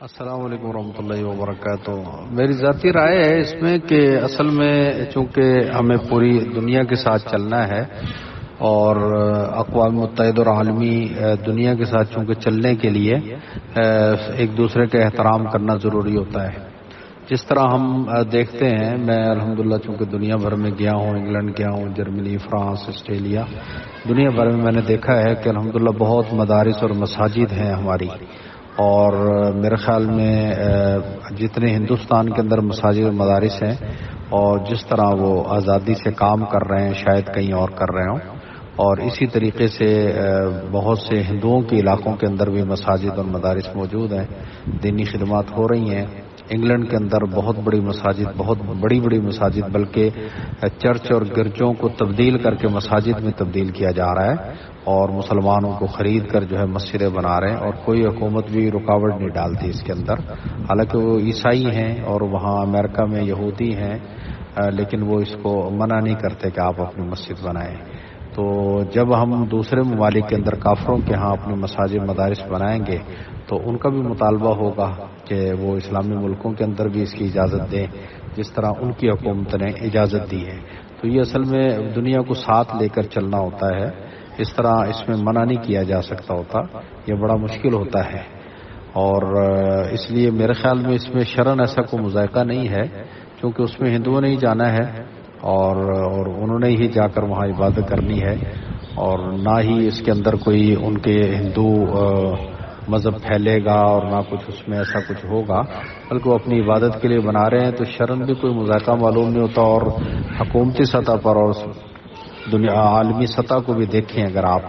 السلام علیکم ورحمۃ اللہ وبرکاتہ۔ میری ذاتی رائے ہے اس میں کہ اصل میں چونکہ ہمیں پوری دنیا کے ساتھ چلنا ہے اور اقوام متحدہ اور عالمی دنیا کے ساتھ چونکہ چلنے کے لیے ایک دوسرے کا احترام کرنا ضروری ہوتا ہے۔ جس طرح ہم دیکھتے ہیں، میں الحمدللہ چونکہ دنیا بھر میں گیا ہوں، انگلینڈ گیا ہوں، جرمنی، فرانس، آسٹریلیا، دنیا بھر میں نے دیکھا ہے کہ الحمدللہ بہت مدارس اور مساجد ہیں ہماری، اور میرے خیال میں جتنے ہندوستان کے اندر مساجد و مدارس ہیں اور جس طرح وہ آزادی سے کام کر رہے ہیں شاید کہیں اور کر رہے ہوں، اور اسی طریقے سے بہت سے ہندوؤں کے علاقوں کے اندر بھی مساجد اور مدارس موجود ہیں، دینی خدمات ہو رہی ہیں۔ انگلینڈ کے اندر بہت بڑی مساجد، بہت بڑی بڑی مساجد، بلکہ چرچ اور گرجوں کو تبدیل کر کے مساجد میں تبدیل کیا جا رہا ہے، اور مسلمانوں کو خرید کر جو ہے مسجدیں بنا رہے ہیں، اور کوئی حکومت بھی رکاوٹ نہیں ڈالتی اس کے اندر۔ حالانکہ وہ عیسائی ہیں اور وہاں امریکہ میں یہودی ہیں، لیکن وہ اس کو منع نہیں کرتے کہ آپ اپنی مسجد بنائیں۔ تو جب ہم دوسرے ممالک کے اندر کافروں کے ہاں اپنی مساجد مدارس بنائیں گے تو ان کا بھی مطالبہ ہوگا کہ وہ اسلامی ملکوں کے اندر بھی اس کی اجازت دیں جس طرح ان کی حکومت نے اجازت دی ہے۔ تو یہ اصل میں دنیا کو ساتھ لے کر چلنا ہوتا ہے، اس طرح اس میں منع نہیں کیا جا سکتا ہوتا، یہ بڑا مشکل ہوتا ہے، اور اس لیے میرے خیال میں اس میں شرعاً ایسا کوئی مذائقہ نہیں ہے، کیونکہ اس میں ہندوؤں نے ہی جانا ہے اور انہوں نے ہی جا کر وہاں عبادت کرنی ہے، اور نہ ہی اس کے اندر کوئی ان کے ہندو مذہب پھیلے گا اور نہ کچھ اس میں ایسا کچھ ہوگا، بلکہ وہ اپنی عبادت کے لیے بنا رہے ہیں۔ تو شرعاً بھی کوئی مذائقہ معلوم نہیں ہوتا، اور حکومتی سطح پر اور دنیا عالمی سطح کو بھی دیکھیں اگر آپ،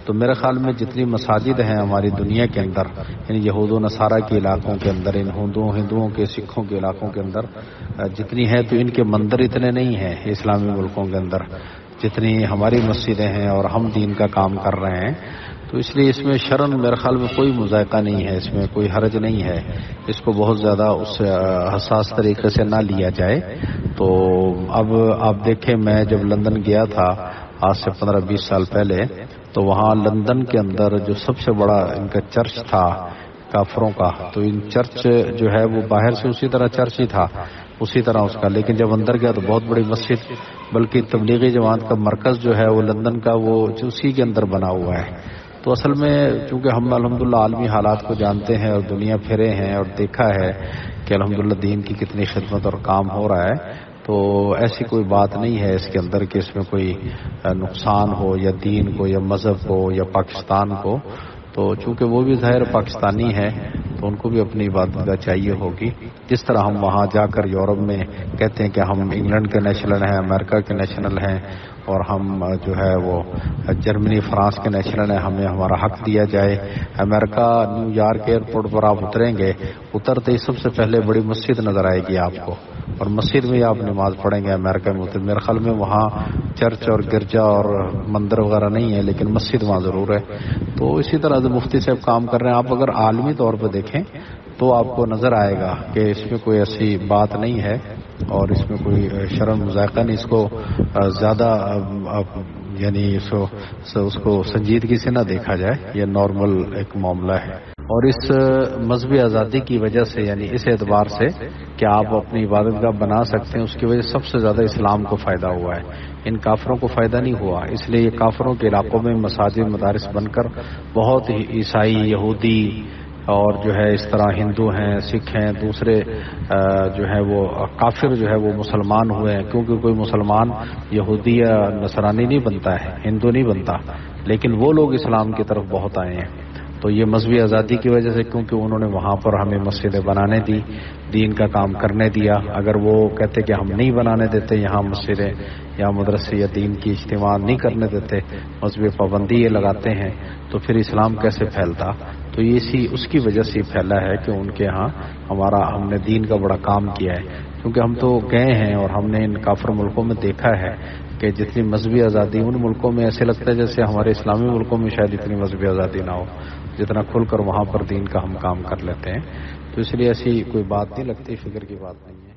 تو میرے خیال میں جتنی مساجد ہیں ہماری دنیا کے اندر، یعنی یہود و نصارہ کے علاقوں کے اندر، ان ہندوؤں کے سکھوں کے علاقوں کے اندر جتنی ہے، تو ان کے مندر اتنے نہیں ہیں اسلامی ملکوں کے اندر جتنی ہماری مسجدیں ہیں اور ہم دین کا کام کر رہے ہیں۔ تو اس لیے اس میں شرعاً میرے خیال میں کوئی مذائقہ نہیں ہے، اس میں کوئی حرج نہیں ہے، اس کو بہت زیادہ اس حساس طریقے سے نہ لیا جائے۔ تو اب آپ دیکھیں، میں جب لندن گیا تھا آج سے 15-20 سال پہلے، تو وہاں لندن کے اندر جو سب سے بڑا ان کا چرچ تھا کافروں کا، تو ان چرچ جو ہے وہ باہر سے اسی طرح چرچ ہی تھا اسی طرح اس کا، لیکن جب اندر گیا تو بہت بڑی مسجد، بلکہ تبلیغی جماعت کا مرکز جو ہے وہ لندن کا وہ اسی کے اندر بنا ہوا ہے۔ تو اصل میں چونکہ ہم الحمدللہ عالمی حالات کو جانتے ہیں اور دنیا پھرے ہیں اور دیکھا ہے کہ الحمدللہ دین کی کتنی خدمت اور کام ہو رہا ہے، تو ایسی کوئی بات نہیں ہے اس کے اندر کہ اس میں کوئی نقصان ہو یا دین کو یا مذہب کو یا پاکستان کو۔ تو چونکہ وہ بھی ظاہر پاکستانی ہے تو ان کو بھی اپنی عبادت گاہ چاہیے ہوگی، جس طرح ہم وہاں جا کر یورپ میں کہتے ہیں کہ ہم انگلینڈ کے نیشنل ہیں، امریکہ کے نیشنل ہیں، اور ہم جو ہے وہ جرمنی، فرانس کے نیشنل ہیں، ہمیں ہمارا حق دیا جائے۔ امریکہ نیو یارک ایئرپورٹ پر آپ اتریں گے، اترتے ہی سب سے پہلے بڑی مسجد نظر آئے گی آپ کو، اور مسجد میں آپ نماز پڑھیں گے امریکہ میں۔ میرے خیال میں وہاں چرچ اور گرجا اور مندر وغیرہ نہیں ہے، لیکن مسجد وہاں ضرور ہے۔ تو اسی طرح سے مفتی صاحب کام کر رہے ہیں۔ آپ اگر عالمی طور پہ دیکھیں تو آپ کو نظر آئے گا کہ اس میں کوئی ایسی بات نہیں ہے اور اس میں کوئی شرم مذائقہ نہیں، اس کو زیادہ یعنی اس کو سنجیدگی سے نہ دیکھا جائے، یہ نارمل ایک معاملہ ہے۔ اور اس مذہبی آزادی کی وجہ سے، یعنی اس اعتبار سے کہ آپ اپنی عبادت گاہ بنا سکتے ہیں، اس کی وجہ سے سب سے زیادہ اسلام کو فائدہ ہوا ہے، ان کافروں کو فائدہ نہیں ہوا۔ اس لیے یہ کافروں کے علاقوں میں مساجد مدارس بن کر بہت ہی عیسائی، یہودی اور جو ہے اس طرح ہندو ہیں، سکھ ہیں، دوسرے جو ہے وہ کافر جو ہے وہ مسلمان ہوئے ہیں، کیونکہ کوئی مسلمان یہودی یا نصرانی نہیں بنتا ہے، ہندو نہیں بنتا، لیکن وہ لوگ اسلام کی طرف بہت آئے ہیں۔ تو یہ مذہبی آزادی کی وجہ سے، کیونکہ انہوں نے وہاں پر ہمیں مسجدیں بنانے دی، دین کا کام کرنے دیا۔ اگر وہ کہتے کہ ہم نہیں بنانے دیتے یہاں مسجدیں یا مدرسے یا دین کی اجتماع نہیں کرنے دیتے، مذہبی پابندی یہ لگاتے ہیں، تو پھر اسلام کیسے پھیلتا؟ تو یہ اس کی وجہ سے پھیلا ہے کہ ان کے ہاں ہم نے دین کا بڑا کام کیا ہے، کیونکہ ہم تو گئے ہیں اور ہم نے ان کافر ملکوں میں دیکھا ہے کہ جتنی مذہبی آزادی ان ملکوں میں ایسے لگتا ہے جیسے ہمارے اسلامی ملکوں میں شاید اتنی مذہبی آزادی نہ ہو، جتنا کھل کر وہاں پر دین کا ہم کام کر لیتے ہیں۔ تو اس لیے ایسی کوئی بات نہیں لگتی، فکر کی بات نہیں ہے۔